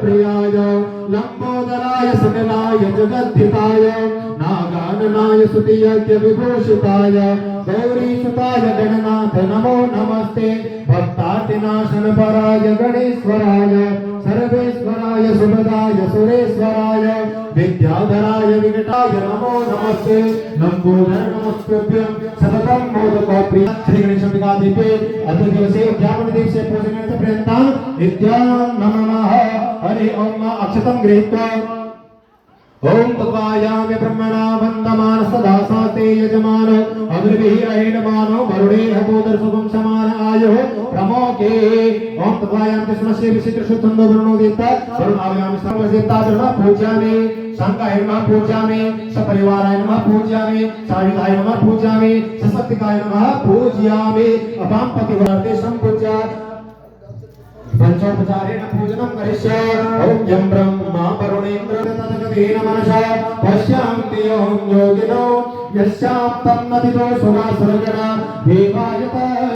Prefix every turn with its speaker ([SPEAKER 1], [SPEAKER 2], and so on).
[SPEAKER 1] प्रियाय लंबोदराय सकलाय जगद्धिताय नागाननाय स्तुतियज्ञ विभूषिताय गौरीसुताय गणनाथ नमो नमस्ते भक्तार्तिनाशन पराय गणेश्वराय सर्वेश्वराय सुभदाय सुरेश्वराय विद्याधराय विकटाय नमो नमस्ते लंबोदर नमस्कृभ्यं सततं मोदको प्रिय श्री गणेश विकादिते अद्य दिवसे उद्यापन दिवसे पूजनेन पर्यन्तं नित्यां नमः हरि ओम अक्षतं गृहीत्वा ओम तत्वायामे ब्रह्मणा वन्दमान सदा साते यजमान अग्रवीरेण मानो वरुणे हपोदर सुगम समान आयो प्रमोके ओम तत्वायाम कृष्णस्य विचित्र शुद्धो वर्णो देता वरुण आव्याम सर्वजेता धर्म पूज्यामि शंकाय नमः पूज्यामि सपरिवाराय नमः पूज्यामि सायुधाय नमः पूज्यामि सशक्तिकाय नमः पूज्यामि अपां पतिवर्ते संपूज्य पंचोपचारेण पूजनं करिष्ये ओम यं ब्रह्मा वरुणेन्द्र तदगतेन मनसा पश्यान्ति योगिनो यस्यां तन्नतितो सुरासुरगणा देवायत